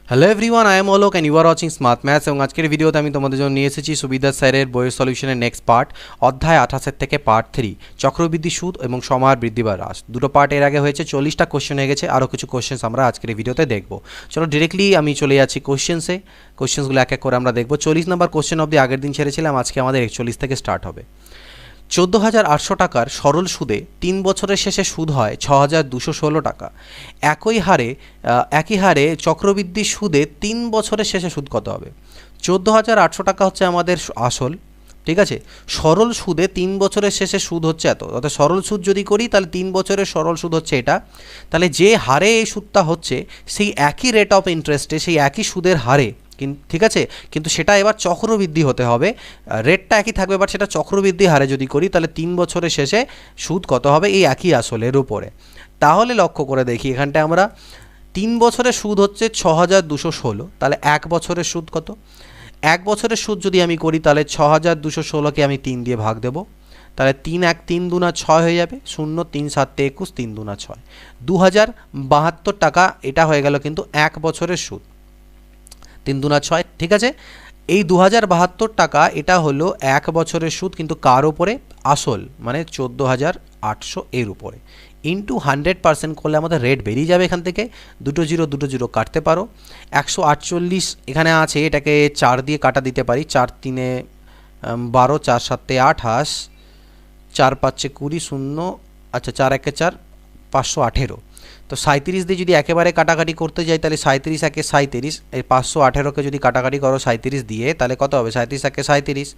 Hello everyone, I am Alok and you are watching smart maths. এবং আজকের ভিডিওতে আমি তোমাদের জন্য নিয়ে এসেছি সুবিধা স্যারের বইয়ের সলিউশনের নেক্সট পার্ট, অধ্যায় 28 থেকে পার্ট 3, চক্রবৃদ্ধি সুদ এবং সময়ের বৃদ্ধি বা হ্রাস। দুটো পার্ট এর আগে হয়েছে, 40টা কোশ্চেন হয়ে গেছে, আরও কিছু কোশ্চেন্স আমরা আজকের ভিডিওতে দেখব। চলো ডিরেক্টলি আমি চলে যাচ্ছি কোশ্চেন্সে। কোশ্চেন্সগুলো এক এক করে আমরা দেখব। 40 নম্বর কোশ্চেন অবধি আগের দিন ছেড়েছিলাম, আজকে আমাদের 41 থেকে স্টার্ট হবে। 14,800 টাকার সরল সুদে 3 বছরের শেষে সুদ হয় 6,216 টাকা। একই হারে চক্রবৃদ্ধি সুদে 3 বছরের শেষে সুদ কত হবে? 14,800 টাকা হচ্ছে আমাদের আসল, ঠিক আছে। সরল সুদে 3 বছরের শেষে সুদ হচ্ছে এত, অর্থাৎ সরল সুদ যদি করি তাহলে 3 বছরের সরল সুদ হচ্ছে এটা। তাহলে যে হারে এই সুদটা হচ্ছে সেই একই রেট অফ ইন্টারেস্টে, সেই একই সুদের হারে, ঠিক আছে, কিন্তু সেটা এবার চক্রবৃদ্ধি হতে হবে। রেটটা একই থাকবে, বাট সেটা চক্রবৃদ্ধি হারে যদি করি তাহলে 3 বছরের শেষে সুদ কত হবে এই একই আসলের উপরে। তাহলে লক্ষ্য করে দেখি, এখানটায় আমরা 3 বছরের সুদ হচ্ছে 6,216, তাহলে 1 বছরের সুদ কত? 1 বছরের সুদ যদি আমি করি তাহলে 6,216কে আমি 3 দিয়ে ভাগ দেব, তাহলে 3 1 3 দুনা 6 হয়ে যাবে, 0 3 7 21, 3 দুনা 6, 2,072 টাকা। এটা হয়ে গেল কিন্তু 1 বছরের সুদ, 3 দুনা 6, ঠিক আছে। এই 2,072 টাকা এটা হলো 1 বছরের সুদ, কিন্তু কার উপরে? আসল, মানে 14,800 এর উপরে। ইন্টু 100% করলে আমাদের রেট বেরিয়ে যাবে এখান থেকে। দুটো জিরো কাটতে পারো। 148 এখানে আছে, এটাকে 4 দিয়ে কাটা দিতে পারি। 4 3 12, 4 7 28, 4 5 20, 0, আচ্ছা 4 1 4, 518। তো 37 দিয়ে যদি একেবারে কাটাকাটি করতে যাই তাহলে 37 একে 37, এই 518কে যদি কাটাকাটি করো 37 দিয়ে তাহলে কত হবে? 37 একে 37,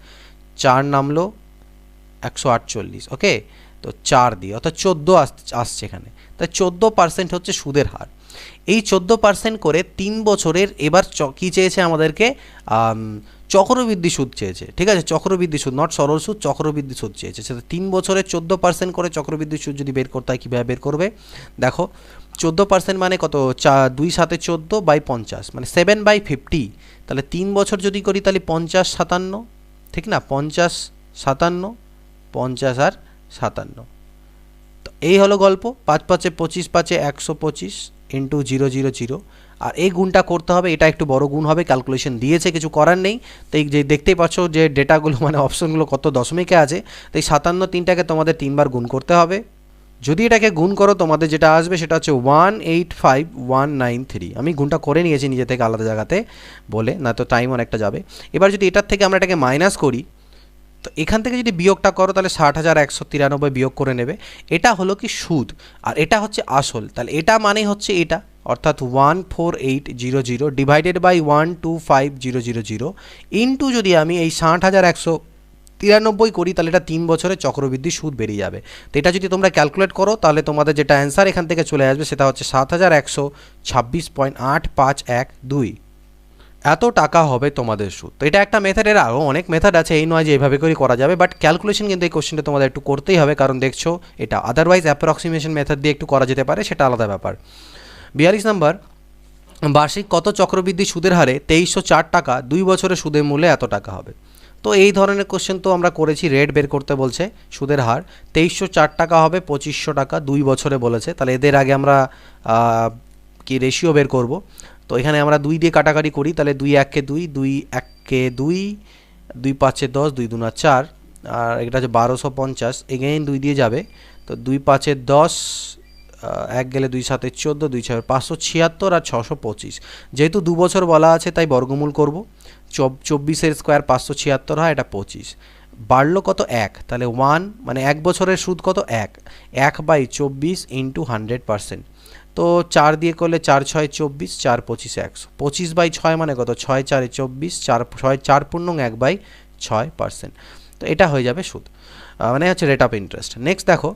4 নামলো 148, ওকে। তো 4 দিয়ে অর্থাৎ 14 আসছে এখানে। তাই 14% হচ্ছে সুদের হার। এই 14% করে 3 বছরের এবার কী চেয়েছে আমাদেরকে? চক্রবৃদ্ধি সুদ চেয়েছে, ঠিক আছে। চক্রবৃদ্ধি সুদ, নট সরল সুদ, চক্রবৃদ্ধি সুদ চেয়েছে। সেটা 3 বছরে 14% করে চক্রবৃদ্ধি সুদ যদি বের করতে হয়, কীভাবে বের করবে? দেখো 14% মানে কত? 2 7 14 বাই 50, মানে 7/50। তাহলে 3 বছর যদি করি তাহলে 50 57, ঠিক না? 50 57, 50 আর 57। তো এই হলো গল্প। 5 5 25, 5 125 ইন্টু 0 0 0। আর এই গুণটা করতে হবে, এটা একটু বড় গুণ হবে, ক্যালকুলেশন দিয়েছে, কিছু করার নেই। তো এই যে দেখতেই পাচ্ছ যে ডেটাগুলো, মানে অপশনগুলো কত দশমিকে আছে। তো এই 57 3টাকে তোমাদের 3 বার গুণ করতে হবে। যদি এটাকে গুণ করো তোমাদের যেটা আসবে সেটা হচ্ছে 185,193। আমি গুণটা করে নিয়েছি নিজে থেকে আলাদা জায়গাতে বলে, না তো টাইম অনেকটা যাবে। এবার যদি এটার থেকে আমরা এটাকে মাইনাস করি, তো এখান থেকে যদি বিয়োগটা করো তাহলে 60,193 বিয়োগ করে নেবে। এটা হলো কি সুদ, আর এটা হচ্ছে আসল। তাহলে এটা মানে হচ্ছে এটা, অর্থাৎ 14800 ডিভাইডেড বাই 125,000 ইন্টু যদি আমি এই 60,193 করি তাহলে এটা 3 বছরের চক্রবৃদ্ধি সুদ বেরিয়ে যাবে। তো এটা যদি তোমরা ক্যালকুলেট করো তাহলে তোমাদের যেটা অ্যান্সার এখান থেকে চলে আসবে সেটা হচ্ছে 7,126.8512। এত টাকা হবে তোমাদের সুদ। তো এটা একটা মেথডের, আরও অনেক মেথড আছে, এই নয় যে এইভাবে করে করা যাবে, বাট ক্যালকুলেশন কিন্তু এই কোশ্চেনটা তোমাদের একটু করতেই হবে, কারণ দেখছো এটা আদারওয়াইজ অ্যাপ্রক্সিমেশন মেথড দিয়ে একটু করা যেতে পারে, সেটা আলাদা ব্যাপার। 42 নম্বর, বার্ষিক কত চক্রবৃদ্ধি সুদের হারে 2304 টাকা 2 বছরের সুদের মূল্যে এত টাকা হবে? তো এই ধরনের কোশ্চেন তো আমরা করেছি, রেট বের করতে বলছে, সুদের হার 2304 টাকা হবে 2500 টাকা 2 বছরে বলেছে। তাহলে এদের আগে আমরা কি রেশিও বের করব। তো এখানে আমরা 2 দিয়ে কাটাকাটি করি, তাহলে 2 1 2, 2 1 2, 2 5 10, 2 2 4, আর এটা হচ্ছে 1250, এগেইন 2 দিয়ে যাবে। তো 2 5 10, 1 গেলে 2 7 14, 2 6 576 আর 625। যেহেতু 2 বছর বলা আছে তাই বর্গমূল করব। 24 স্কোয়ার 576 হয়, এটা 25। বাড়লো কত? 1। তাহলে 1 মানে 1 বছরের সুদ কত? 1/24 ইন্টু 100%। তো 4 দিয়ে করলে 4 6 24, 4 25 100, 25/6 মানে কত? 6 4 24, 4 6 4 পূর্ণ 1/6%। তো এটা হয়ে যাবে সুদ, মানে হচ্ছে রেট অফ ইন্টারেস্ট। নেক্সট দেখো,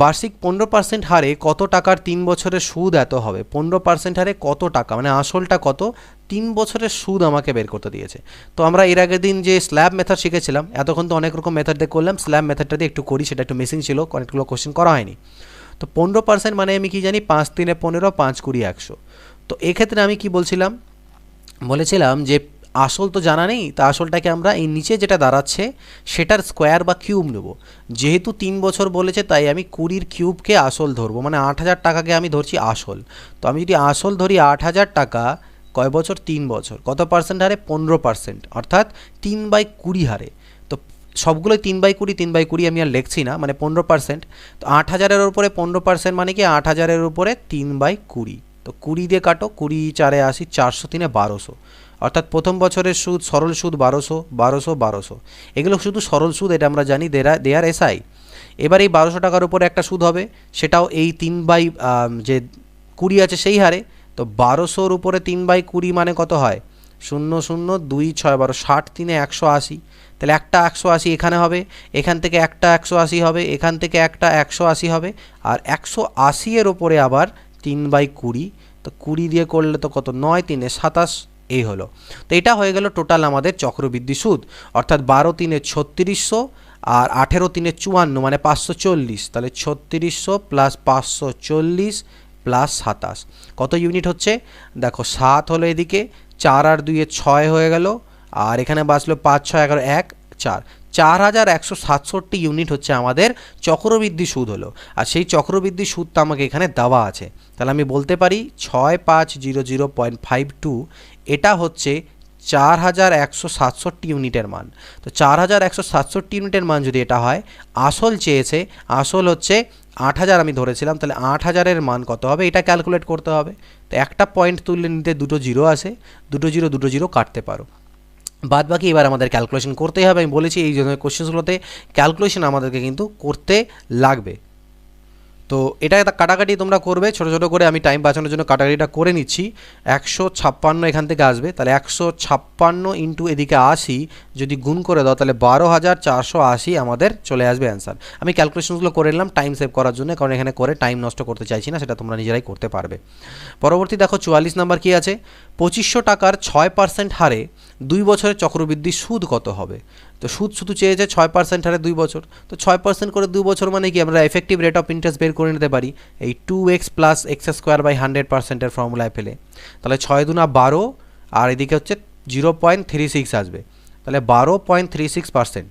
বার্ষিক 15% হারে কত টাকার 3 বছরের সুদ এত হবে? 15% হারে কত টাকা, মানে আসলটা কত, 3 বছরের সুদ আমাকে বের করতে দিয়েছে। তো আমরা এর আগের দিন যে স্ল্যাব মেথড শিখেছিলাম, এতক্ষণ তো অনেক রকম মেথড দিয়ে করলাম, স্ল্যাব মেথডটা দিয়ে একটু করি, সেটা একটু মিসিং ছিল, অনেকগুলো কোশ্চেন করা হয়নি। তো 15% মানে আমি কি জানি? 5 3 15, 5 20 100। তো এক্ষেত্রে আমি কি বলেছিলাম যে আসল তো জানা নেই, তা আসলটাকে আমরা এই নিচে যেটা দাঁড়াচ্ছে সেটার স্কোয়ার বা কিউব নেব। যেহেতু 3 বছর বলেছে তাই আমি 20 কিউবকে আসল ধরবো, মানে 8,000 টাকাকে আমি ধরছি আসল। তো আমি যদি আসল ধরি 8,000 টাকা, কয় বছর? 3 বছর। কত পার্সেন্ট হারে? 15%, অর্থাৎ 3/20 হারে। তো সবগুলোই 3/20, 3/20 আমি আর লিখছি না, মানে 15%। তো 8,000-এর উপরে 15% মানে কি 8,000-এর উপরে 3/20। তো 20 দিয়ে কাটো, 20 4 80, 400 3 1200, অর্থাৎ প্রথম বছরের সুদ সরল সুদ 1200 1200 1200। এগুলো শুধু সরল সুদ, এটা আমরা জানি দেয়ার এসআই। এবার এই 1200 টাকার উপরে একটা সুদ হবে, সেটাও এই 3/20 আছে সেই হারে। তো 1200-র উপরে 3/20 মানে কত হয়? 0 0 2 6 12, 60 3 180। তাহলে একটা 180 এখানে হবে, এখান থেকে একটা 180 হবে, এখান থেকে একটা 180 হবে, আর 180-এর ওপরে আবার 3/20। তো 20 দিয়ে করলে তো কত? 9 3 27, এই হলো। তো এটা হয়ে গেল টোটাল আমাদের চক্রবৃদ্ধি সুদ, অর্থাৎ 12 3 3600 আর 18 3 54, মানে 540। তাহলে 3600 প্লাস 540 প্লাস 27 কত ইউনিট হচ্ছে? দেখো 7 হলো এদিকে, 4 আর 2 6 হয়ে গেল, আর এখানে বাঁচলো 5 6 11 1 4, 4167 ইউনিট হচ্ছে আমাদের চক্রবৃদ্ধি সুদ হলো। আর সেই চক্রবৃদ্ধি সুদটা আমাকে এখানে দেওয়া আছে। তাহলে আমি বলতে পারি 6500.52 এটা হচ্ছে 4167 ইউনিটের মান। তো 4167 ইউনিটের মান যদি এটা হয়, আসল চেয়েছে, আসল হচ্ছে 8,000 আমি ধরেছিলাম, তাহলে 8,000-এর মান কত হবে এটা ক্যালকুলেট করতে হবে। তো একটা পয়েন্ট তুললে নিতে দুটো জিরো আসে, দুটো জিরো কাটতে পারো, বাদ বাকি এবার আমাদের ক্যালকুলেশন করতেই হবে। আমি বলেছি এই জন্য কোশ্চেনগুলোতে ক্যালকুলেশন আমাদেরকে কিন্তু করতে লাগবে। তো এটা কাটাকাটি তোমরা করবে ছোটো ছোটো করে, আমি টাইম বাঁচানোর জন্য কাটাকাটিটা করে নিচ্ছি। 156 এখান থেকে আসবে, তাহলে 156 ইন্টু এদিকে 80 যদি গুণ করে দাও, তাহলে 12,480 আমাদের চলে আসবে অ্যান্সার। আমি ক্যালকুলেশনগুলো করে নিলাম টাইম সেভ করার জন্য, কারণ এখানে করে টাইম নষ্ট করতে চাইছি না, সেটা তোমরা নিজেরাই করতে পারবে। পরবর্তী দেখো 44 নাম্বার কী আছে? 2500 টাকার 6% হারে 2 বছরের চক্রবৃদ্ধি সুদ কত হবে? তো সুদ শুধু চেয়েছে 6% হারে 2 বছর। তো 6% করে 2 বছর মানে কি? আমরা এফেক্টিভ রেট অফ ইন্টারেস্ট বের করে নিতে পারি এই 2x প্লাস x²/100%-এর ফর্মুলায় ফেলে। তাহলে 6 দুনা 12, আর এদিকে হচ্ছে 0.36 আসবে, তাহলে 12.36%।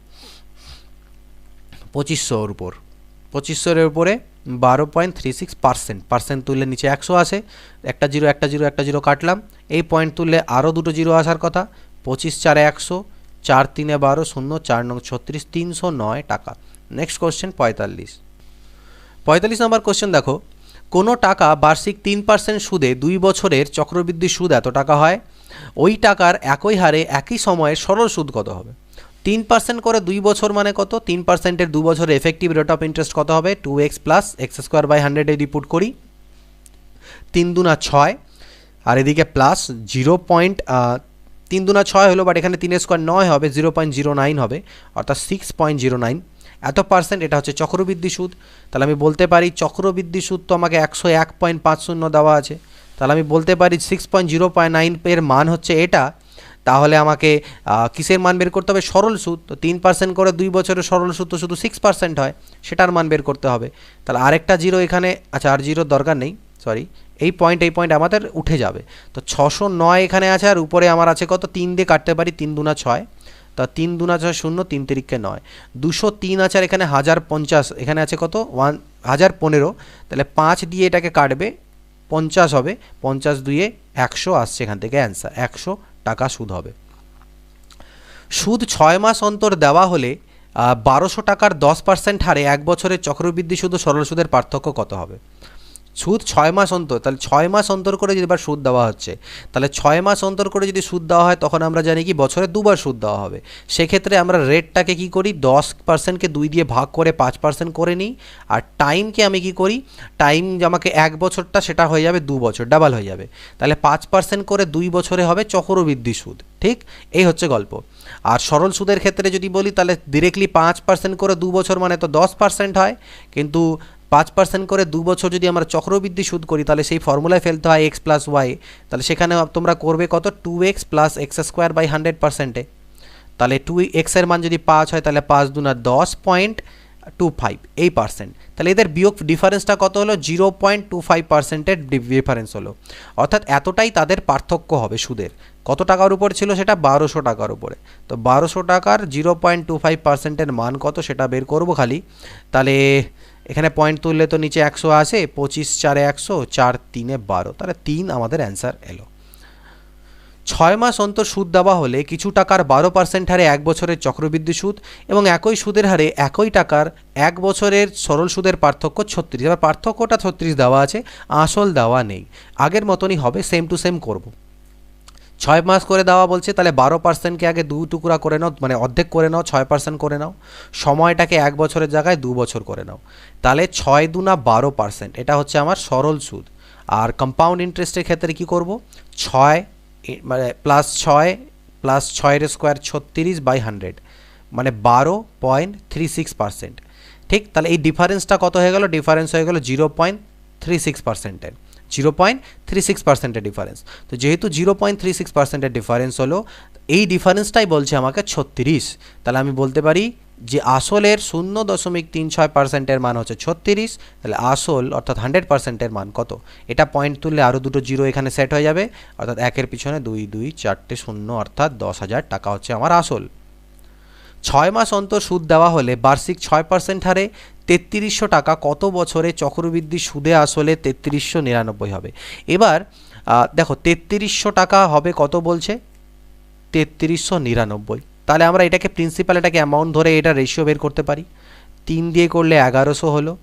2500-এর উপর 2500-এর উপরে 12.36%, পার্সেন্ট তুললে নিচে 100 আসে, একটা জিরো কাটলাম, এই পয়েন্ট তুললে আরও দুটো জিরো আসার কথা। 25 4 100, 4 3 12, 0 4 9 36, 309 টাকা। নেক্সট কোশ্চেন 45 নম্বর কোশ্চেন দেখো, কোনো টাকা বার্ষিক 3% সুদে 2 বছরের চক্রবৃদ্ধি সুদ এত টাকা হয়, ওই টাকার একই হারে একই সময়ে সরল সুদ কত হবে? 3% করে 2 বছর মানে কত? 3%-এর 2 বছরের এফেক্টিভ রেট অফ ইন্টারেস্ট কত হবে? 2x প্লাস x²/100 রিপুট করি, 3 দুনা 6, আর এদিকে প্লাস 3 দুনা 6 হলো, বাট এখানে 3 স্কোয়ার 9 হবে, 0.09 হবে, অর্থাৎ 6.09 এত পার্সেন্ট। এটা হচ্ছে চক্রবৃদ্ধি সুদ। তাহলে আমি বলতে পারি চক্রবৃদ্ধি সুদ তো আমাকে 101.50 দেওয়া আছে, তাহলে আমি বলতে পারি 6.09 এর মান হচ্ছে এটা। তাহলে আমাকে কিসের মান বের করতে হবে? সরল সুদ। তো 3% করে 2 বছরের সরল সুদ তো শুধু 6% হয়, সেটার মান বের করতে হবে। তাহলে আরেকটা জিরো এখানে, আচ্ছা আর জিরোর দরকার নেই, সরি, এই পয়েন্ট আমাদের উঠে যাবে। তো 609 এখানে আছে, আর উপরে আমার আছে কত? 3 দিয়ে কাটতে পারি, 3 দুনা 6, তা 3 দুনা 6 0, 3 তিরিকে 9, 203 আছে, আর এখানে 1050, এখানে আছে কত? 1015, তাহলে 5 দিয়ে এটাকে কাটবে, 50 হবে, 50 2 100 আসছে এখান থেকে অ্যান্সার, 100 টাকা সুদ হবে। সুদ 6 মাস অন্তর দেওয়া হলে 1200 টাকার 10% হারে 1 বছরের চক্রবৃদ্ধি সুদ ও সরল সুদের পার্থক্য কত হবে? সুদ 6 মাস অন্তর, তাহলে 6 মাস অন্তর করে যদি এবার সুদ দেওয়া হচ্ছে, তাহলে 6 মাস অন্তর করে যদি সুদ দেওয়া হয়, তখন আমরা জানি কি বছরে দুবার সুদ দেওয়া হবে। সেক্ষেত্রে আমরা রেটটাকে কি করি? 10%কে 2 দিয়ে ভাগ করে 5% করে নিই, আর টাইমকে আমি কি করি? টাইম আমাকে 1 বছরটা, সেটা হয়ে যাবে 2 বছর, ডাবল হয়ে যাবে। তাহলে 5% করে 2 বছরে হবে চক্রবৃদ্ধি সুদ, ঠিক? এই হচ্ছে গল্প। আর সরল সুদের ক্ষেত্রে যদি বলি, তাহলে ডিরেক্টলি 5% করে 2 বছর মানে তো 10% হয়, কিন্তু 5% করে 2 বছর যদি আমরা চক্রবৃদ্ধি সুদ করি, তাহলে সেই ফর্মুলায় ফেলতে হয় x প্লাস ওয়াই। তাহলে সেখানে তোমরা করবে কত? 2x plus x²/100%-এ। তাহলে 2x এর মান যদি 5 হয়, তাহলে 5 দুনা 10.25 এই পার্সেন্ট। তাহলে এদের বিয়োগ ডিফারেন্সটা কত হলো? 0.25%-এর ডিফারেন্স হলো, অর্থাৎ এতটাই তাদের পার্থক্য হবে সুদের। কত টাকার উপর ছিল সেটা? 1200 টাকার উপরে। তো 1200 টাকার 0.25%-এর মান কত সেটা বের করব খালি। তাহলে এখানে পয়েন্ট তুললে তো নিচে 100 আসে, 25 4 100, 4 3 12, তাহলে 3 আমাদের অ্যান্সার এলো। ছয় মাস অন্তর সুদ দেওয়া হলে কিছু টাকার 12% হারে এক বছরের চক্রবৃদ্ধি সুদ এবং একই সুদের হারে একই টাকার এক বছরের সরল সুদের পার্থক্য 36। এবার পার্থক্যটা 36 দেওয়া আছে, আসল দেওয়া নেই। আগের মতনই হবে, সেম টু সেম করব। 6 মাস করে দেওয়া বলছে, তাহলে 12%কে আগে 2 টুকরা করে নাও, মানে অর্ধেক করে নাও, 6% করে নাও। সময়টাকে এক বছরের জায়গায় 2 বছর করে নাও, তাহলে 6 দুনা 12%, এটা হচ্ছে আমার সরল সুদ। আর কম্পাউন্ড ইন্টারেস্টের ক্ষেত্রে কি করব, 6 মানে প্লাস 6 স্কোয়ার 36/100 মানে 12.36%। ঠিক, তাহলে এই ডিফারেন্সটা কত হয়ে গেল, ডিফারেন্স হয়ে গেল 0.36%-এর 0.36%-এর ডিফারেন্স। তো যেহেতু 0.36%-এর ডিফারেন্স হলো, এই ডিফারেন্সটাই বলছে আমাকে 36, তাহলে আমি বলতে পারি যে আসলের 0.36%-এর মান হচ্ছে 36, তাহলে আসল অর্থাৎ 100%-এর মান কত, এটা পয়েন্ট তুললে আরও দুটো জিরো এখানে সেট হয়ে যাবে, অর্থাৎ একের পিছনে 2 2 4টে 0, অর্থাৎ 10,000 টাকা হচ্ছে আমার আসল। 6 মাস অন্তর সুদ দেওয়া হলে বার্ষিক 6% হারে 3300 টাকা কত বছরে চক্রবৃদ্ধি সুদে আসলে 3399 হবে। এবার দেখো 3300 টাকা হবে কত বলছে, 3399। তাহলে আমরা এটাকে প্রিন্সিপাল, এটাকে অ্যামাউন্ট ধরে এটা রেশিও বের করতে পারি। 3 দিয়ে করলে 1100 হলো,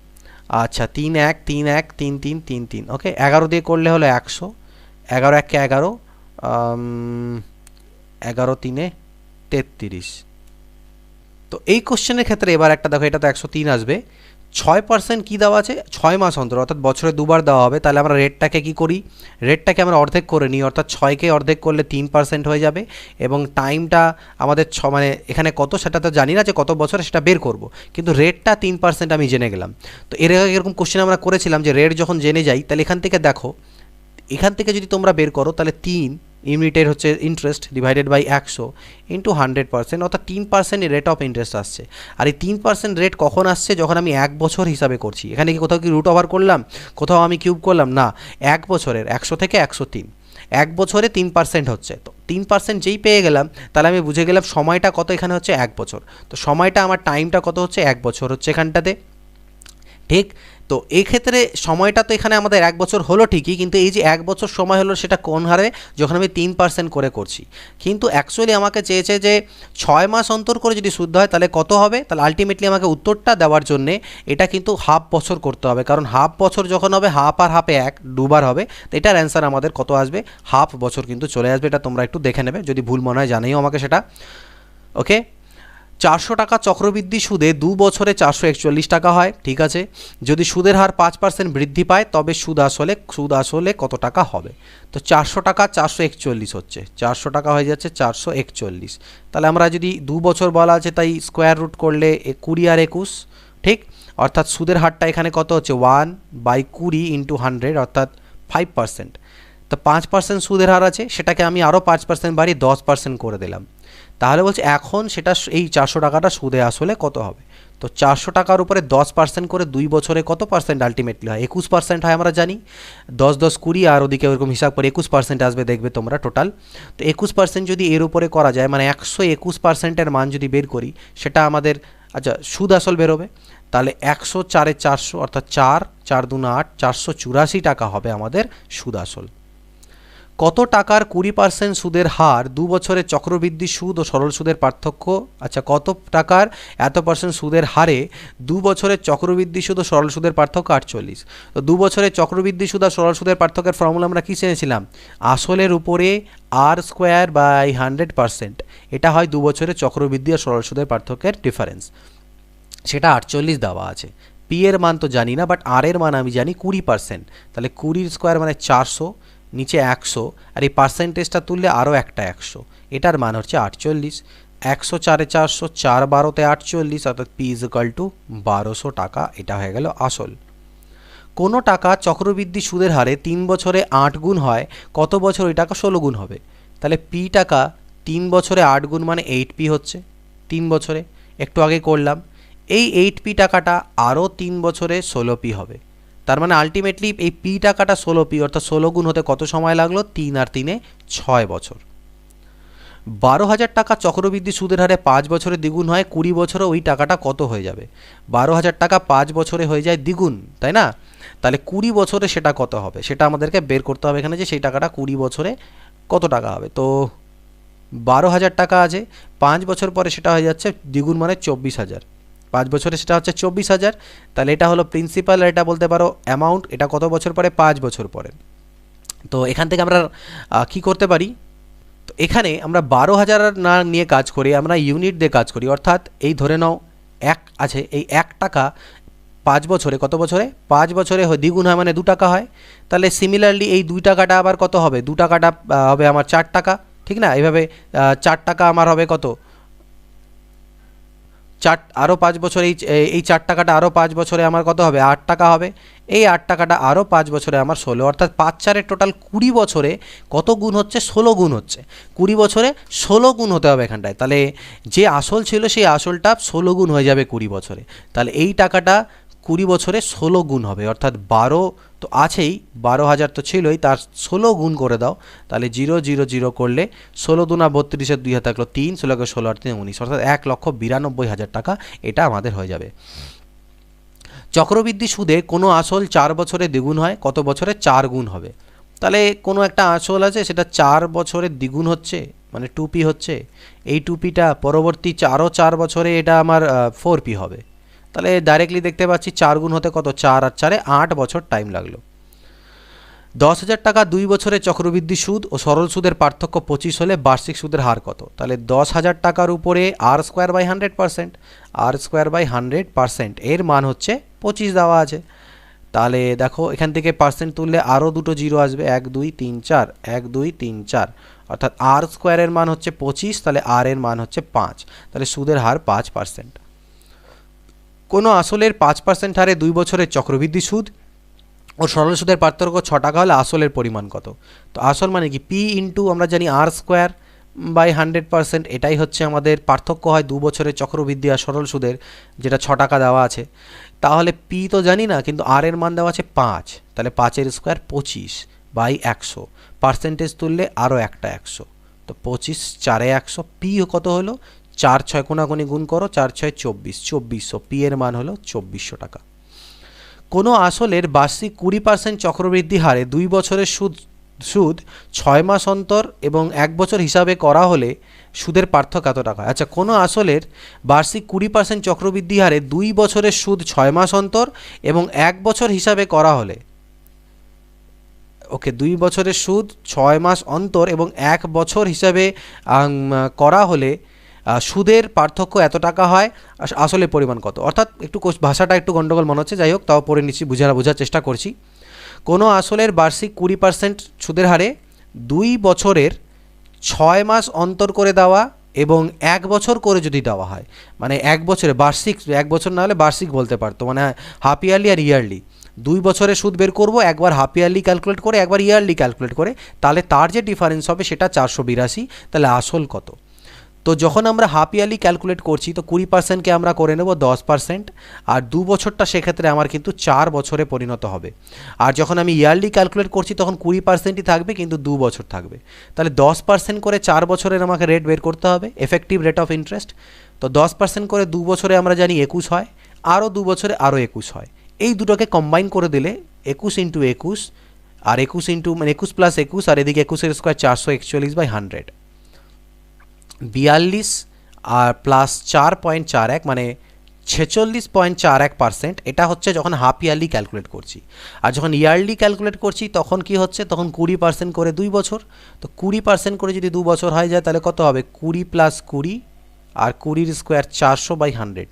আচ্ছা 3 1 3 1 3 3 3 3, ওকে। 11 দিয়ে করলে হলো 100, 11 1 11, 11 3 33। তো এই কোশ্চেনের ক্ষেত্রে এবার একটা দেখো, এটা তো 103 আসবে। 6% কী দেওয়া আছে, 6 মাস অন্তর, অর্থাৎ বছরে দুবার দেওয়া হবে। তাহলে আমরা রেটটাকে কি করি, রেটটাকে আমরা অর্ধেক করে নিই, অর্থাৎ 6কে অর্ধেক করলে 3% হয়ে যাবে এবং টাইমটা আমাদের মানে এখানে কত সেটা তো জানি না যে কত বছরে, সেটা বের করব, কিন্তু রেটটা 3% আমি জেনে গেলাম। তো এরকম কোশ্চেন আমরা করেছিলাম যে রেট যখন জেনে যাই, তাহলে এখান থেকে দেখো, এখান থেকে যদি তোমরা বের করো তাহলে 3 ইউনিটের হচ্ছে ইন্টারেস্ট ডিভাইডেড বাই 100 ইন্টু 100%, অর্থাৎ 3% রেট অফ ইন্টারেস্ট আসছে। আর এই 3% রেট কখন আসছে, যখন আমি 1 বছর হিসাবে করছি। এখানে কি কোথাও কি রুট ওভার করলাম, কোথাও আমি কিউব করলাম না, 1 বছরের 100 থেকে 103, 1 বছরে 3% হচ্ছে। তো 3% যেই পেয়ে গেলাম, তাহলে আমি বুঝে গেলাম সময়টা কত, এখানে হচ্ছে 1 বছর। তো সময়টা আমার টাইমটা কত হচ্ছে, 1 বছর হচ্ছে এখানটাতে। ঠিক, তো এই ক্ষেত্রে সময়টা তো এখানে আমাদের 1 বছর হলো ঠিকই, কিন্তু এই যে 1 বছর সময় হলো সেটা কোন হারে, যখন আমি 3% করে করছি। কিন্তু অ্যাকচুয়ালি আমাকে চেয়েছে যে 6 মাস অন্তর করে যদি শুদ্ধ হয় তাহলে কত হবে, তাহলে আলটিমেটলি আমাকে উত্তরটা দেওয়ার জন্যে এটা কিন্তু হাফ বছর করতে হবে, কারণ হাফ বছর যখন হবে, হাফ আর হাফে 1 দুবার হবে, তো এটার অ্যান্সার আমাদের কত আসবে, হাফ বছর কিন্তু চলে আসবে। এটা তোমরা একটু দেখে নেবে, যদি ভুল মনে হয় জানাইও আমাকে সেটা, ওকে। 400 টাকা চক্রবৃদ্ধি সুদে 2 বছরে 441 টাকা হয়, ঠিক আছে। যদি সুদের হার 5% বৃদ্ধি পায় তবে সুদ আসলে কত টাকা হবে। তো 400 টাকা 441 হচ্ছে, 400 টাকা হয়ে যাচ্ছে 441। তাহলে আমরা যদি 2 বছর বলা আছে, তাই স্কোয়ার রুট করলে 20 আর 21, ঠিক। অর্থাৎ সুদের হারটা এখানে কত হচ্ছে, 1/20 ইন্টু 100, অর্থাৎ 5%। তো 5% সুদের হার আছে, সেটাকে আমি আরও 5% বাড়িয়ে 10% করে দিলাম। তাহলে বলছে এখন সেটা এই 400 টাকাটা সুদে আসলে কত হবে। তো 400 টাকার উপরে 10% করে 2 বছরে কত পার্সেন্ট আলটিমেটলি হয়, 21% হয় আমরা জানি। 10 10 20 আর ওদিকে ওরকম হিসাব করে 21% আসবে, দেখবে তোমরা টোটাল। তো 21% যদি এর উপরে করা যায়, মানে 121%-এর মান যদি বের করি, সেটা আমাদের আচ্ছা সুদ আসল বেরোবে। তাহলে 104 400, অর্থাৎ 4 4 2 8, 484 টাকা হবে আমাদের সুদ আসল। কত টাকার 20% সুদের হার 2 বছরের চক্রবৃদ্ধি সুদ ও সরল সুদের পার্থক্য, আচ্ছা কত টাকার এত পার্সেন্ট সুদের হারে 2 বছরের চক্রবৃদ্ধি সুদ ও সরল সুদের পার্থক্য 48। তো 2 বছরের চক্রবৃদ্ধি সুদ আর সরল সুদের পার্থক্যের ফর্মুলা আমরা কী জেনেছিলাম, আসলের উপরে r²/100%, এটা হয় 2 বছরের চক্রবৃদ্ধি আর সরল সুদের পার্থক্যের ডিফারেন্স, সেটা 48 দেওয়া আছে। পি এর মান তো জানি না, বাট আর এর মান আমি জানি 20%, তাহলে 20² মানে 400, নিচে 100, আর এই পার্সেন্টেজটা তুললে আরও একটা 100, এটার মান হচ্ছে 48। 104 400, 4 12 48, অর্থাৎ পি ইজ ইকুয়াল টু 1200 টাকা, এটা হয়ে গেল আসল। কোনো টাকা চক্রবৃদ্ধি সুদের হারে 3 বছরে 8 গুণ হয়, কত বছর ওই টাকা 16 গুণ হবে। তাহলে পি টাকা 3 বছরে 8 গুণ মানে 8p হচ্ছে 3 বছরে, একটু আগে করলাম। এই 8p টাকাটা আরও 3 বছরে 16p হবে, তার মানে আলটিমেটলি এই পি টাকাটা 16p, অর্থাৎ 16 গুণ হতে কত সময় লাগলো, 3 আর 3 6 বছর। 12,000 টাকা চক্রবৃদ্ধি সুদের হারে 5 বছরে দ্বিগুণ হয়, 20 বছরে ওই টাকাটা কত হয়ে যাবে। 12,000 টাকা 5 বছরে হয়ে যায় দ্বিগুণ, তাই না। তাহলে 20 বছরে সেটা কত হবে, সেটা আমাদেরকে বের করতে হবে এখানে, যে সেই টাকাটা 20 বছরে কত টাকা হবে? তো 12,000 টাকা আছে, 5 বছর পরে সেটা হয়ে যাচ্ছে দ্বিগুণ মানে 24,000, 5 বছরে সেটা হচ্ছে 24,000। তাহলে এটা হলো প্রিন্সিপাল, এটা বলতে পারো অ্যামাউন্ট। এটা কত বছর পরে? 5 বছর পরে। তো এখান থেকে আমরা কি করতে পারি? তো এখানে আমরা 12,000 না নিয়ে কাজ করি, আমরা ইউনিট দিয়ে কাজ করি। অর্থাৎ এই ধরে নাও 1 আছে, এই 1 টাকা 5 বছরে, কত বছরে? 5 বছরে দ্বিগুণ হয় মানে 2 টাকা হয়। তাহলে সিমিলারলি এই 2 টাকাটা আবার কত হবে? 2 টাকাটা হবে আমার 4 টাকা, ঠিক না? এইভাবে 4 টাকা আমার হবে কত? 4 আরও 5 বছরে এই 4 টাকাটা আরও 5 বছরে আমার কত হবে? 8 টাকা হবে। এই 8 টাকাটা আরও 5 বছরে আমার 16, অর্থাৎ 5-4-এর টোটাল 20 বছরে কত গুণ হচ্ছে? 16 গুণ হচ্ছে। 20 বছরে 16 গুণ হতে হবে এখানটায়। তাহলে যে আসল ছিল সেই আসলটা 16 গুণ হয়ে যাবে 20 বছরে। তাহলে এই টাকাটা 20 বছরে 16 গুণ হবে, অর্থাৎ 12 তো আছেই, 12,000 তো ছিলই, তার 16 গুণ করে দাও। তাহলে 0 0 0 করলে 16 দুনা 32, 2 হাতে থাকলো 3, 16 কে 16 আর 3 19, অর্থাৎ 1,92,000 টাকা এটা আমাদের হয়ে যাবে। চক্রবৃদ্ধি সুদে কোনো আসল 4 বছরে দ্বিগুণ হয়, কত বছরে? 4 গুণ হবে। তাহলে কোনো একটা আসল আছে, সেটা 4 বছরে দ্বিগুণ হচ্ছে, মানে 2p হচ্ছে। এই 2pটা পরবর্তী আরও 4 বছরে এটা আমার 4p হবে। তাহলে ডাইরেক্টলি দেখতে পাচ্ছি 4 গুণ হতে কত? 4 আর 4-এ 8 বছর টাইম লাগলো। 10,000 টাকা 2 বছরে চক্রবৃদ্ধি সুদ ও সরল সুদের পার্থক্য 25 হলে বার্ষিক সুদের হার কত? তাহলে 10,000 টাকার উপরে r²/100%, r²/100% এর মান হচ্ছে 25 দেওয়া আছে। তাহলে দেখো এখান থেকে পার্সেন্ট তুললে আরও দুটো জিরো আসবে, 1 2 3 4, 1 2 3 4, অর্থাৎ r² মান হচ্ছে 25, তাহলে r এর মান হচ্ছে 5, তাহলে সুদের হার 5%। কোনো আসলের 5% হারে 2 বছরের চক্রবৃদ্ধি সুদ ও সরল সুদের পার্থক্য 6 টাকা হলে আসলের পরিমাণ কত? তো আসল মানে কি? p ইন্টু আমরা জানি r²/100%, এটাই হচ্ছে আমাদের পার্থক্য হয় 2 বছরের চক্রবৃদ্ধি আর সরল সুদের, যেটা 6 টাকা দেওয়া আছে। তাহলে p তো জানি না, কিন্তু r এর মান দেওয়া আছে 5, তাহলে 5-এর স্কোয়ার 25/100, পার্সেন্টেজ তুললে আরও একটা 100, তো 25 4-এ 100, p কত হলো? 4 6 কোনাকুনি গুণ করো, 4 6 24, 2400, p এর মান হলো 2400 টাকা। কোনো আসলের বার্ষিক 20% চক্রবৃদ্ধি হারে 2 বছরের সুদ 6 মাস অন্তর এবং 1 বছর হিসাবে করা হলে সুদের পার্থক্য কত টাকা? আচ্ছা, কোনো আসলের বার্ষিক 20% চক্রবৃদ্ধি হারে 2 বছরের সুদ 6 মাস অন্তর এবং 1 বছর হিসাবে করা হলে, ওকে, 2 বছরের সুদ 6 মাস অন্তর এবং 1 বছর হিসাবে করা হলে সুদের পার্থক্য এত টাকা হয়, আসলে পরিমাণ কত? অর্থাৎ একটু ভাষাটা একটু গন্ডগোল মনে হচ্ছে, যাই হোক তাও পড়ে নিচ্ছি, বোঝার চেষ্টা করছি। কোনো আসলের বার্ষিক 20% সুদের হারে 2 বছরের 6 মাস অন্তর করে দেওয়া এবং 1 বছর করে যদি দেওয়া হয়, মানে 1 বছরে বার্ষিক, 1 বছর না হলে বার্ষিক বলতে পারতো, মানে হাফ ইয়ারলি আর ইয়ারলি। 2 বছরের সুদ বের করব, একবার হাফ ইয়ারলি ক্যালকুলেট করে একবার ইয়ারলি ক্যালকুলেট করে, তাহলে তার যে ডিফারেন্স হবে সেটা 482। তাহলে আসল কত? তো যখন আমরা হাফ ইয়ারলি ক্যালকুলেট করছি তো 20%কে আমরা করে নেব 10%, আর 2 বছরটা সেক্ষেত্রে আমার কিন্তু 4 বছরে পরিণত হবে। আর যখন আমি ইয়ারলি ক্যালকুলেট করছি তখন 20%ই থাকবে, কিন্তু 2 বছর থাকবে। তাহলে 10% করে 4 বছরের আমাকে রেট বের করতে হবে, এফেক্টিভ রেট অফ ইন্টারেস্ট। তো 10% করে 2 বছরে আমরা জানি 21 হয়, আরও 2 বছরে আরও 21 হয়। এই দুটোকে কম্বাইন করে দিলে 21 ইন্টু 21, আর 21 ইন্টু মানে 21 প্লাস 21, আর এদিকে 21-এর স্কোয়ার 441/100, 42 আর প্লাস 4.41 মানে 46.41%। এটা হচ্ছে যখন হাফ ইয়ারলি ক্যালকুলেট করছি। আর যখন ইয়ারলি ক্যালকুলেট করছি তখন কি হচ্ছে? তখন 20% করে 2 বছর। তো 20% করে যদি 2 বছর হয়ে যায় তাহলে কত হবে? 20 প্লাস 20 আর 20-এর স্কোয়ার 400/100,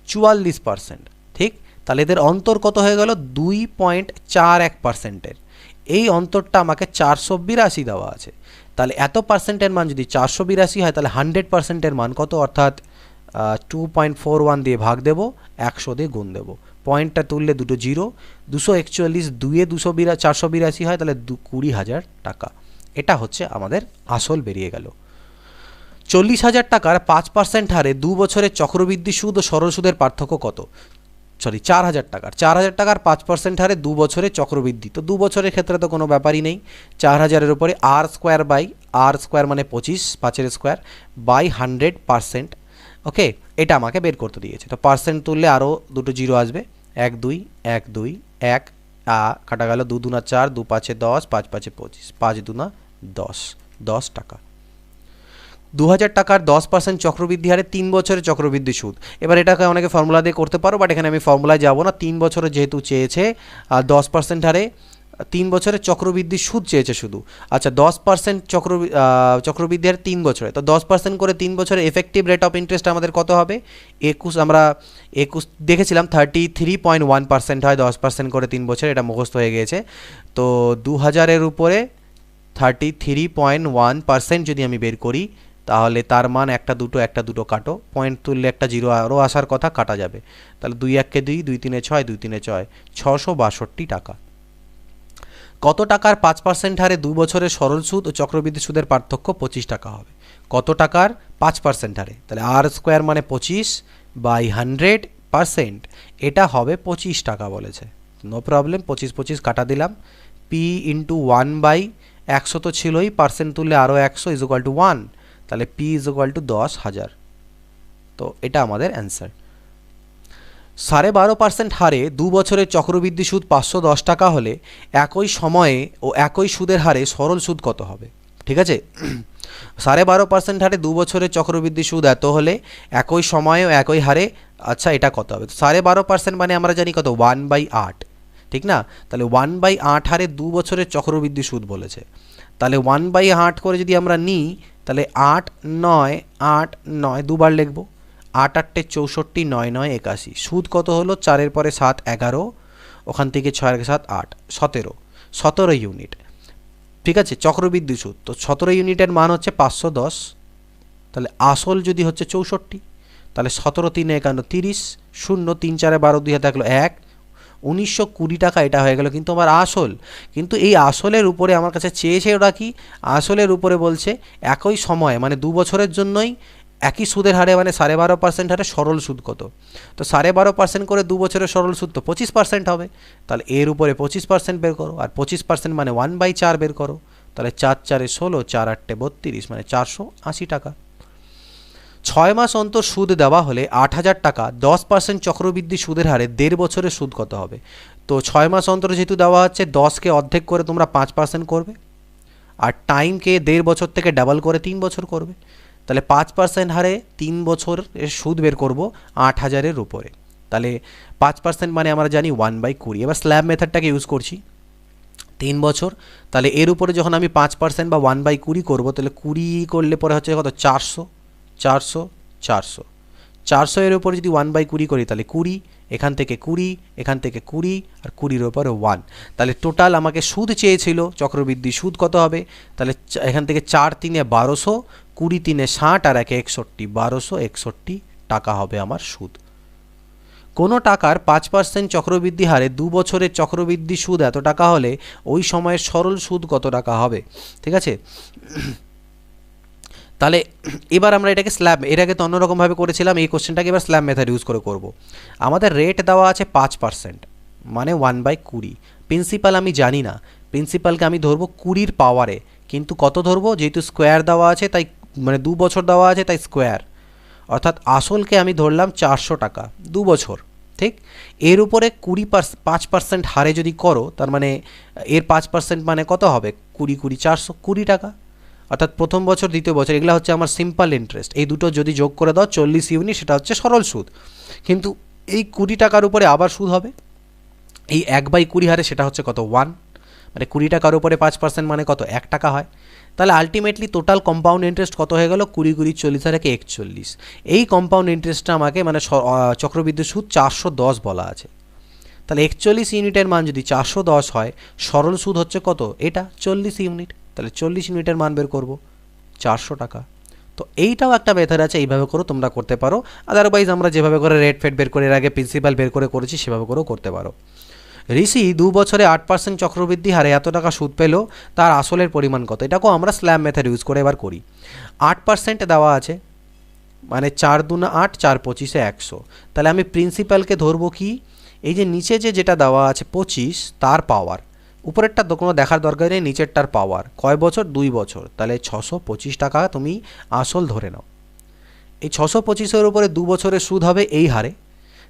44%। ঠিক, তাহলে এদের অন্তর কত হয়ে গেল? 2.41%-এর। এই অন্তরটা আমাকে 482 দেওয়া আছে। তাহলে এত পার্সেন্টের মান যদি 482 হয় তাহলে 100%-এর মান কত? অর্থাৎ 2.41 দিয়ে ভাগ দেব, 100 দিয়ে গুণ দেব, পয়েন্টটা তুললে দুটো জিরো, 241, 2-এ 482 হয়, তাহলে 20,000 টাকা। এটা হচ্ছে আমাদের আসল বেরিয়ে গেল। 40,000 টাকার 5% হারে 2 বছরের চক্রবৃদ্ধি সুদ ও সরল সুদের পার্থক্য কত? 4,000 টাকার 5% হারে 2 বছরের চক্রবৃদ্ধি। তো 2 বছরের ক্ষেত্রে তো কোনো ব্যাপারই নেই। 4,000-এর উপরে r² মানে 25, 5-এর স্কোয়ার বাই 100%। ওকে, এটা আমাকে বের করতে দিয়েছে। তো পার্সেন্ট তুললে আরও দুটো জিরো আসবে, 1 2 1 2 1, কাটা গেল, 2 2 4, 2 5 10, 5 5 25, 5 2 10। 10 টাকা। 2000 টাকার 10% চক্রবৃদ্ধি হারে 3 বছরের চক্রবৃদ্ধি সুদ। এবার এটাকে অনেকে ফর্মুলা দিয়ে করতে পারো, বাট এখানে আমি ফর্মুলায় যাব না। 3 বছরে যেহেতু চেয়েছে 10% হারে 3 বছরের চক্রবৃদ্ধি সুদ চেয়েছে শুধু। আচ্ছা 10% চক্রবৃদ্ধি হারে 3 বছরে, তো 10% করে 3 বছরের এফেক্টিভ রেট অফ ইন্টারেস্ট আমাদের কত হবে? 21, আমরা 21 দেখেছিলাম 33.1% হয় 10% করে 3 বছর, এটা মুখস্থ হয়ে গিয়েছে। তো 2000-এর উপরে 33.1% যদি আমি বের করি, তাহলে তার মান একটা দুটো কাটো, পয়েন্ট তুললে একটা জিরো আরও আসার কথা, কাটা যাবে। তাহলে 2 1 2, 2 3 6, 2 3 6, 662 টাকা। কত টাকার 5% হারে 2 বছরের সরল সুদ ও চক্রবৃদ্ধি সুদের পার্থক্য? 25 টাকা হবে। কত টাকার 5% হারে? তাহলে আর স্কোয়ার মানে 25/100%, এটা হবে 25 টাকা বলেছে। নো প্রবলেম, 25 কাটা দিলাম। পি ইন্টু 1/100 তো ছিলই, পার্সেন্ট তুললে আরও 100 ইজ ইকুয়াল টু 1, তাহলে পি ইজ ইকুয়াল টু 10,000। তো এটা আমাদের অ্যান্সার। 12.5% হারে 2 বছরের চক্রবৃদ্ধি সুদ 510 টাকা হলে একই সময়ে ও একই সুদের হারে সরল সুদ কত হবে? ঠিক আছে, 12.5% হারে 2 বছরের চক্রবৃদ্ধি সুদ এত হলে একই সময়ে ও একই হারে, আচ্ছা এটা কত হবে? 12.5% মানে আমরা জানি কত, 1/8, ঠিক না? তাহলে 1/8 হারে 2 বছরের চক্রবৃদ্ধি সুদ বলেছে। তাহলে 1/8 করে যদি আমরা নিই, তাহলে 8 9 8 9 দুবার লিখব, 8 8 64, 9 9 81। সুদ কত হলো? 4-এর পরে 7 11, ওখান থেকে 6 এর 7 8 17 ইউনিট। ঠিক আছে, চক্রবৃদ্ধি সুদ তো 17 ইউনিটের মান হচ্ছে 510। তাহলে আসল যদি হচ্ছে 64, তাহলে 17 3 51 30, 0 3 4 12 2 হাতে থাকলো 1, 1920 টাকা এটা হয়ে গেল। কিন্তু আমার আসল, কিন্তু এই আসলের উপরে আমার কাছে চেয়েছে ওরা কি? আসলের উপরে বলছে একই সময়, মানে 2 বছরের জন্যই একই সুদের হারে, মানে 12.5% হারে সরল সুদ কত? তো 12.5% করে 2 বছরের সরল সুদ তো 25% হবে। তাহলে এর উপরে 25% বের করো, আর 25% মানে 1/4 বের করো। তাহলে 4 4 16, 4 8 32, মানে 480 টাকা। 6 মাস অন্তর সুদ দেওয়া হলে 8,000 টাকা 10% চক্রবৃদ্ধি সুদের হারে 1.5 বছরের সুদ কত হবে? তো 6 মাস অন্তর যেহেতু দেওয়া হচ্ছে, 10কে অর্ধেক করে তোমরা 5% করবে, আর টাইমকে 1.5 বছর থেকে ডাবল করে 3 বছর করবে। তাহলে 5% হারে 3 বছরের সুদ বের করব 8,000-এর উপরে। তাহলে 5% মানে আমরা জানি 1/20। এবার স্ল্যাব মেথডটাকে ইউজ করছি, 3 বছর। তাহলে এর উপরে যখন আমি 5% বা 1/20 করব, তাহলে 20 করলে পরে হচ্ছে কত? 400 400 400 400 এর উপরে যদি 1/20 করি, তাহলে 20, এখান থেকে 20, এখান থেকে 20, আর 20-এর উপরে 1। তাহলে টোটাল আমাকে সুদ চেয়েছিল, চক্রবৃদ্ধি সুদ কত হবে? তাহলে এখান থেকে 4 3 1200, 20 3 60, আর 1 61, 1261 টাকা হবে আমার সুদ। কোনো টাকার 5% চক্রবৃদ্ধি হারে 2 বছরের চক্রবৃদ্ধি সুদ এত টাকা হলে ওই সময়ের সরল সুদ কত টাকা হবে? ঠিক আছে, তাহলে এবার আমরা এটাকে স্ল্যাব, এর আগে তো অন্যরকমভাবে করেছিলাম, এই কোশ্চেনটাকে এবার স্ল্যাব মেথড ইউজ করে করব। আমাদের রেট দেওয়া আছে 5%, মানে 1/20। প্রিন্সিপাল আমি জানি না, প্রিন্সিপালকে আমি ধরবো 20-র পাওয়ারে, কিন্তু কত ধরবো? যেহেতু স্কোয়ার দেওয়া আছে, তাই মানে 2 বছর দেওয়া আছে, তাই স্কোয়ার, অর্থাৎ আসলকে আমি ধরলাম 400 টাকা 2 বছর। ঠিক, এর উপরে 5% হারে যদি করো, তার মানে এর 5% মানে কত হবে? 20 20 420 টাকা। অর্থাৎ প্রথম বছর, দ্বিতীয় বছর, এগুলো হচ্ছে আমার সিম্পল ইন্টারেস্ট। এই দুটো যদি যোগ করে দাও 40 ইউনিট, সেটা হচ্ছে সরল সুদ। কিন্তু এই 20 টাকার উপরে আবার সুদ হবে এই 1/20 হারে, সেটা হচ্ছে কত? 1, মানে 20 টাকার উপরে 5% মানে কত? 1 টাকা হয়। তাহলে আলটিমেটলি টোটাল কম্পাউন্ড ইন্টারেস্ট কত হয়ে গেল? 20 20 40 আর 41। এই কম্পাউন্ড ইন্টারেস্টটা আমাকে, মানে চক্রবৃদ্ধি সুদ 410 বলা আছে। তাহলে 41 ইউনিটের মান যদি 410 হয়, সরল সুদ হচ্ছে কত? এটা 40 ইউনিট। তাহলে 40 ইউনিটের মান বের করব 400 টাকা। তো এইটাও একটা মেথড আছে, এইভাবে করে তোমরা করতে পারো। আদারওয়াইজ আমরা যেভাবে করে রেট ফেট বের করে, এর আগে প্রিন্সিপাল বের করে করেছি, সেভাবে করেও করতে পারো। ঋষি 2 বছরে 8% চক্রবৃদ্ধি হারে এত টাকা সুদ পেল, তার আসলের পরিমাণ কত? এটাকেও আমরা স্ল্যাব মেথড ইউজ করে এবার করি। 8% দেওয়া আছে, মানে 4 2 8, 4 25 100। তাহলে আমি প্রিন্সিপালকে ধরবো কি? এই যে নিচে যেটা দেওয়া আছে 25, তার পাওয়ার, উপরেরটা তো কোনো দেখার দরকার নেই, নিচেরটার পাওয়ার। কয় বছর? 2 বছর। তাহলে 625 টাকা তুমি আসল ধরে নাও। এই 625-এর উপরে 2 বছরের সুদ হবে এই হারে।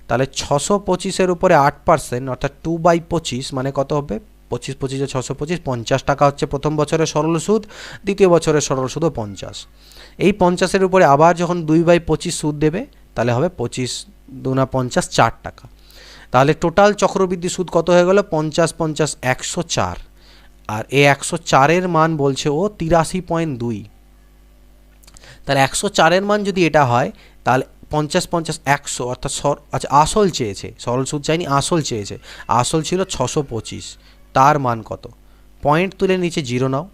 তাহলে 625-এর উপরে 8%, অর্থাৎ 2/25, মানে কত হবে? 25 25 625, 50 টাকা হচ্ছে প্রথম বছরের সরল সুদ, দ্বিতীয় বছরের সরল সুদও 50। এই 50-এর উপরে আবার যখন 2/25 সুদ দেবে তাহলে হবে 25 দুনা 50, 4 টাকা। তাহলে টোটাল চক্রবৃদ্ধি সুদ কত হয়ে গেল? 50 50 104, আর এই 104-এর মান বলছে ও 83.2। তাহলে 104-এর মান যদি এটা হয় তাহলে 50 50 100 অর্থাৎ আচ্ছা আসল চেয়েছে, সরল সুদ চাইনি, আসল চেয়েছে। আসল ছিল 625, তার মান কত? পয়েন্ট তুলে নিচে 0 নাও।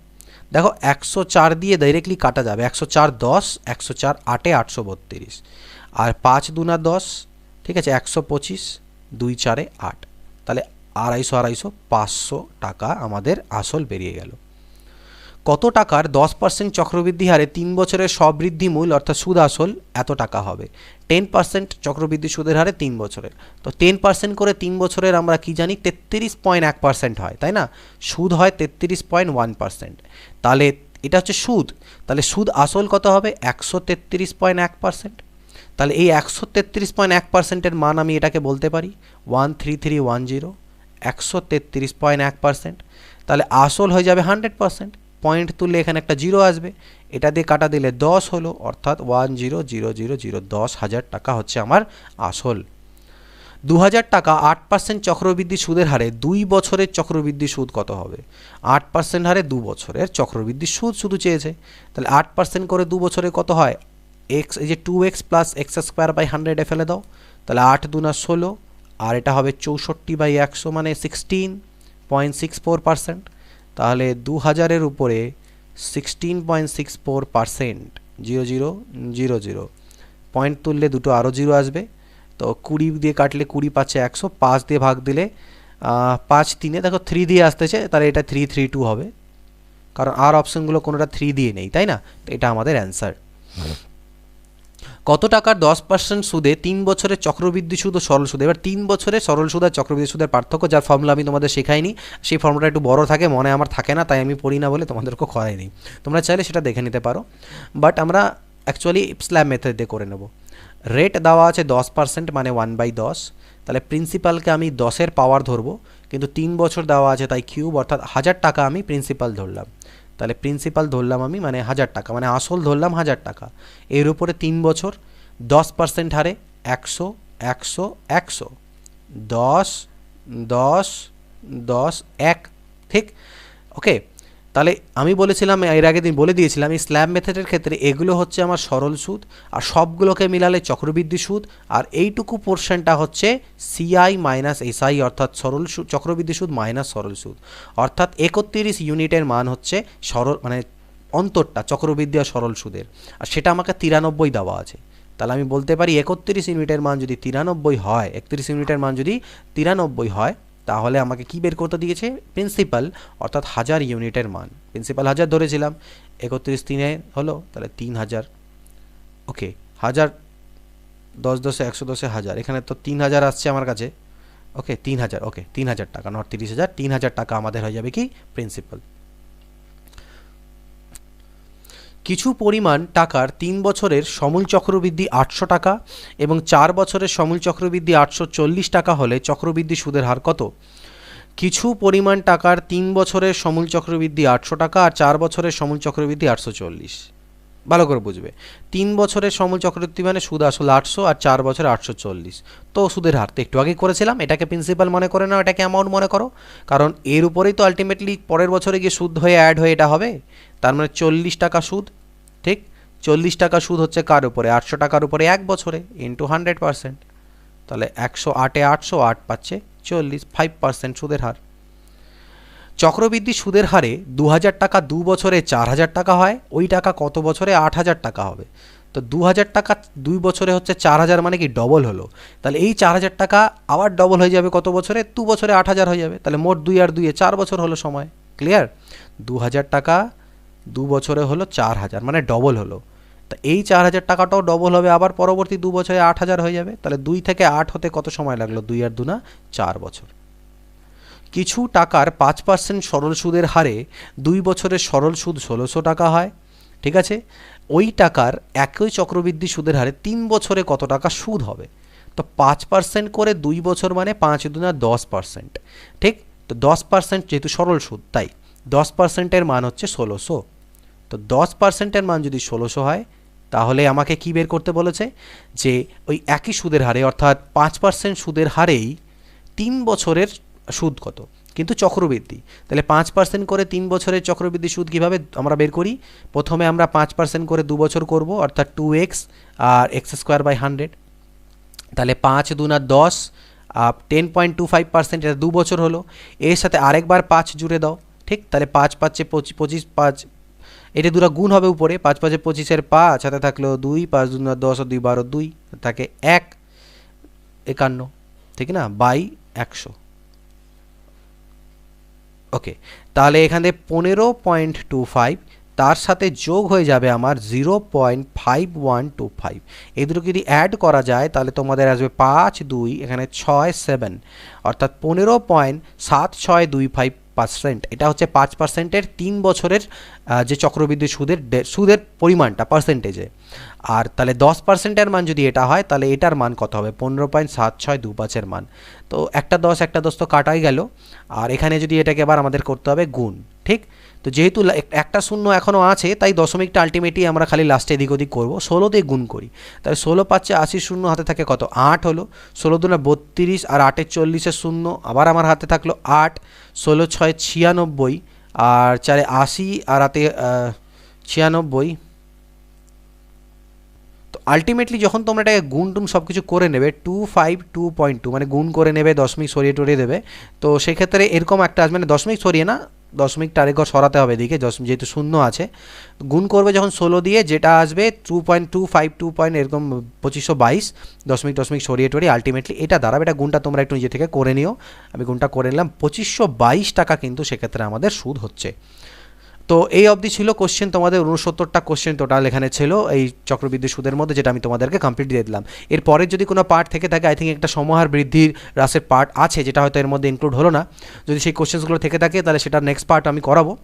দেখো 104 দিয়ে ডাইরেক্টলি কাটা যাবে, 104 10, 104 8 832, আর 5 দুনা 10, ঠিক আছে, 125, 2 4 8, তাহলে 250 500 টাকা আমাদের আসল বেরিয়ে গেল। কত টাকার 10% চক্রবৃদ্ধি হারে 3 বছরের সবৃদ্ধি মূল অর্থাৎ সুদ আসল এত টাকা হবে? 10% চক্রবৃদ্ধি সুদের হারে 3 বছরের, তো 10% করে 3 বছরের আমরা কি জানি 33.1% হয়, তাই না? সুদ হয় 33.1%। তাহলে এটা হচ্ছে সুদ, তাহলে সুদ আসল কত হবে? 133.1%। তাহলে এই 133.1%-এর মান আমি এটাকে বলতে পারি 13310, 133.1%। তাহলে আসল হয়ে যাবে 100%। পয়েন্ট তুললে এখানে একটা 0 আসবে, এটা দিয়ে কাটা দিলে 10 হলো, অর্থাৎ 10,000 10,000 টাকা হচ্ছে আমার আসল। 2000 টাকা 8% চক্রবৃদ্ধি সুদের হারে 2 বছরের চক্রবৃদ্ধি সুদ কত হবে? 8% হারে 2 বছরের চক্রবৃদ্ধি সুদ শুধু চেয়েছে, তাহলে 8% করে 2 বছরে কত হয়? এক্স, এই যে 2x প্লাস x²/100 ফেলে দাও, তাহলে 8 দুনা 16, আর এটা হবে 64/100 মানে 16.64%। তাহলে 2000-এর উপরে 16.64%, 0000, পয়েন্ট তুললে দুটো আরও 0 আসবে, তো 20 দিয়ে কাটলে 20 পাচ্ছে 100, 5 দিয়ে ভাগ দিলে 5 3, দেখো 3 দিয়ে আসতেছে, তাহলে এটা 332 হবে, কারণ আর অপশনগুলো কোনোটা 3 দিয়ে নেই, তাই না? তো এটা আমাদের অ্যান্সার। কত টাকার 10% সুদে 3 বছরের চক্রবৃদ্ধি সুদ ও সরল সুদ? এবার 3 বছরের সরল সুদ আর চক্রবৃদ্ধি সুদের পার্থক্য, যার ফর্মুলা আমি তোমাদের শেখাইনি, সেই ফর্মুলাটা একটু বড় থাকে, মনে আমার থাকে না, তাই আমি পড়ি না বলে তোমাদেরকে করাইনি। তোমরা চাইলে সেটা দেখে নিতে পারো, বাট আমরা অ্যাকচুয়ালি স্ল্যাব মেথড দিয়ে করে নেব। রেট দেওয়া আছে 10% মানে 1/10, তাহলে প্রিন্সিপালকে আমি 10-এর পাওয়ার ধরবো, কিন্তু 3 বছর দেওয়া আছে তাই কিউব, অর্থাৎ 1000 টাকা আমি প্রিন্সিপাল ধরলাম। তাহলে প্রিন্সিপাল ধরলাম আমি মানে 1000 টাকা, মানে আসল ধরলাম 1000 টাকা, এর উপরে 3 বছর 10% হারে 100 100 100, 10 10 10 1, ঠিক? ওকে, তাহলে আমি বলেছিলাম, এর আগের দিন বলে দিয়েছিলাম, এই স্ল্যাব মেথডের ক্ষেত্রে এগুলো হচ্ছে আমার সরল সুদ, আর সবগুলোকে মিলালে চক্রবৃদ্ধি সুদ, আর এইটুকু পোর্শনটা হচ্ছে সিআই মাইনাস এসআই, অর্থাৎ সরল সুদ, চক্রবৃদ্ধি সুদ মাইনাস সরল সুদ, অর্থাৎ 31 ইউনিটের মান হচ্ছে সরল, মানে অন্তরটা চক্রবৃদ্ধি আর সরল সুদের, আর সেটা আমাকে 93 দেওয়া আছে। তাহলে আমি বলতে পারি 31 ইউনিটের মান যদি 93 হয়, 31 ইউনিটের মান যদি 93 হয়, তাহলে আমাকে কি বের করতে দিয়েছে? প্রিন্সিপাল, অর্থাৎ 1000 ইউনিটের মান। প্রিন্সিপাল 1000 ধরেছিলাম, 31 3 হলো, তাহলে 3000। ওকে, 1000 10 10 100 10 1000, এখানে তো 3000 আসছে আমার কাছে। ওকে 3000, ওকে 3000 টাকা, নট 30,000, 3000 টাকা আমাদের হয়ে যাবে কি প্রিন্সিপাল। কিছু পরিমাণ টাকার 3 বছরের সমূল চক্রবৃদ্ধি 800 টাকা এবং 4 বছরের সমূল চক্রবৃদ্ধি 840 টাকা হলে চক্রবৃদ্ধি সুদের হার কত? কিছু পরিমাণ টাকার 3 বছরের সমূল চক্রবৃদ্ধি 800 টাকা আর 4 বছরের সমূল চক্রবৃদ্ধি 840। ভালো করে বুঝবে, 3 বছরের সমূল চক্রবৃদ্ধি মানে সুদ আসল 800 আর 4 বছরে 840, তো সুদের হার তো একটু আগে করেছিলাম, এটাকে প্রিন্সিপাল মনে করে নাও, এটাকে অ্যামাউন্ট মনে করো, কারণ এর উপরেই তো আলটিমেটলি পরের বছরে গিয়ে সুদ হয়ে অ্যাড হয়ে এটা হবে, তার মানে 40 টাকা সুদ, ঠিক? 40 টাকা সুদ হচ্ছে কার উপরে? 800 টাকার উপরে 1 বছরে, ইন্টু 100%, তাহলে 108 800 8 পাচ্ছে 40, 5% সুদের হার। চক্রবৃদ্ধি সুদের হারে 2000 টাকা 2 বছরে 4000 টাকা হয়, ওই টাকা কত বছরে 8000 টাকা হবে? তো 2000 টাকা 2 বছরে হচ্ছে 4000, মানে কি ডবল হলো, তাহলে এই 4000 টাকা আবার ডবল হয়ে যাবে কত বছরে? 2 বছরে 8000 হয়ে যাবে, তাহলে মোট 2 আর 2 4 বছর হলো সময়। ক্লিয়ার? 2000 টাকা 2 বছরে হলো 4000, মানে ডবল হলো, তা এই 4000 টাকাটাও ডবল হবে, আবার পরবর্তী 2 বছরে 8000 হয়ে যাবে, তাহলে 2 থেকে 8 হতে কত সময় লাগলো? 2 আর 2 4 বছর। কিছু টাকার 5% সরল সুদের হারে 2 বছরের সরল সুদ 1600 টাকা হয়, ঠিক আছে? ওই টাকার একই চক্রবৃদ্ধি সুদের হারে 3 বছরে কত টাকা সুদ হবে? তো 5% করে 2 বছর মানে 5 দুনা 10%, ঠিক? তো 10% যেহেতু সরল সুদ, তাই 10%-এর মান হচ্ছে 1600। তো 10%-এর মান যদি 1600 হয়, তাহলে আমাকে কি বের করতে বলেছে, যে ওই একই সুদের হারে অর্থাৎ 5% সুদের হারেই 3 বছরের সুদ কত, কিন্তু চক্রবৃদ্ধি। তাহলে 5% করে 3 বছরের চক্রবৃদ্ধি সুদ কীভাবে আমরা বের করি? প্রথমে আমরা 5% করে 2 বছর করব, অর্থাৎ 2x আর x²/100। তাহলে 5 দুনা 10, 10.25%, এটা 2 বছর হলো। এর সাথে আরেকবার 5 জুড়ে দাও, ঠিক? তাহলে 5 5 25, 5 এটা দুটো গুণ হবে উপরে, 5 5 25-এর 5, হাতে থাকলো 2, 5 দুনা 10 আর 2 12, 2 থাকে 1 51, ঠিক না, বাই 100। ওকে, তাহলে এখানে 15.25 তার সাথে যোগ হয়ে যাবে আমার 0.5125। এই দুটো যদি অ্যাড করা যায় তাহলে তোমাদের আসবে 5 2 এখানে 6 7, অর্থাৎ 15.7625%। এটা হচ্ছে 5%-এর 3 বছরের যে চক্রবৃদ্ধি সুদের পরিমাণটা পার্সেন্টেজে। আর তাহলে 10%-এর মান যদি এটা হয়, তাহলে এটার মান কত হবে? 15.7625-এর মান। তো একটা 10 তো কাটাই গেল, আর এখানে যদি এটাকে এবার আমাদের করতে হবে গুণ, ঠিক? তো যেহেতু একটা শূন্য এখনও আছে, তাই দশমিকটা আলটিমেটলি আমরা খালি লাস্টে এদিক ওদিক করবো, 16 দিয়ে গুণ করি। তাহলে 16 পাচ্ছে 80, শূন্য হাতে থাকে কত? 8 হলো। 16 দুনা 32 আর 8-এ 40-এর শূন্য, আবার আমার হাতে থাকলো 8, 16 6 96 আর 4-এ 80 আর হাতে 96। তো আলটিমেটলি যখন তোমরা এটাকে গুণ টুন সব কিছু করে নেবে, 252.2 মানে গুণ করে নেবে, দশমিক সরিয়ে টরিয়ে দেবে, তো সেক্ষেত্রে এরকম একটা আসবে, মানে দশমিক সরিয়ে না, দশমিকটা আরেকবার সরাতে হবে এদিকে, যেহেতু শূন্য আছে। গুণ করবে যখন 16 দিয়ে, যেটা আসবে 2.252 এরকম 2522, দশমিক সরিয়ে টরিয়ে আলটিমেটলি এটা দাঁড়াবে। এটা গুণটা তোমরা একটু নিজে থেকে করে নিও, আমি গুণটা করে নিলাম। 2522 টাকা কিন্তু সেক্ষেত্রে আমাদের সুদ হচ্ছে। তো এই অবধি ছিল কোশ্চেন, তোমাদের 69টা কোশ্চেন টোটাল এখানে ছিল এই চক্রবৃদ্ধি সুদের মধ্যে, যেটা আমি তোমাদেরকে কমপ্লিট দিয়ে দিলাম। এরপরের যদি কোনো পার্ট থেকে থাকে, আই থিঙ্ক একটা সমাহার বৃদ্ধির হ্রাসের পার্ট আছে, যেটা হয়তো এর মধ্যে ইনক্লুড হলো না। যদি সেই কোশ্চেন্সগুলো থেকে থাকে, তাহলে সেটা নেক্সট পার্ট আমি করাবো।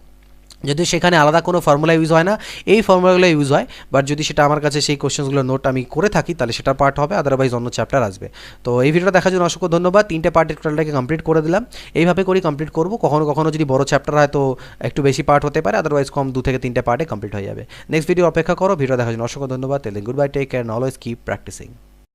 যদি সেখানে আলাদা কোনো ফর্মুলা ইউজ হয় না, এই ফর্মুলাগুলো ইউজ হয়, বাট যদি সেটা আমার কাছে সেই কোশ্চেন্সগুলো নোট আমি করে থাকি, তাহলে সেটার পার্ট হবে, আদারওয়াইজ অন্য চ্যাপ্টার আসবে। তো এই ভিডিওটা দেখার জন্য অসংখ্য ধন্যবাদ। 3টে পার্টের টোটালটাকে কমপ্লিট করে দিলাম, এইভাবে করি কমপ্লিট করবো। কখনো যদি বড় চ্যাপ্টার হয় তো একটু বেশি পার্ট হতে পারে, আদারওয়াইজ কম 2 থেকে 3টে পার্টে কমপ্লিট হয়ে যাবে। নেক্সট ভিডিও অপেক্ষা করো। ভিডিও দেখার জন্য অসংখ্য ধন্যবাদ। Goodbye, take care, always keep practising.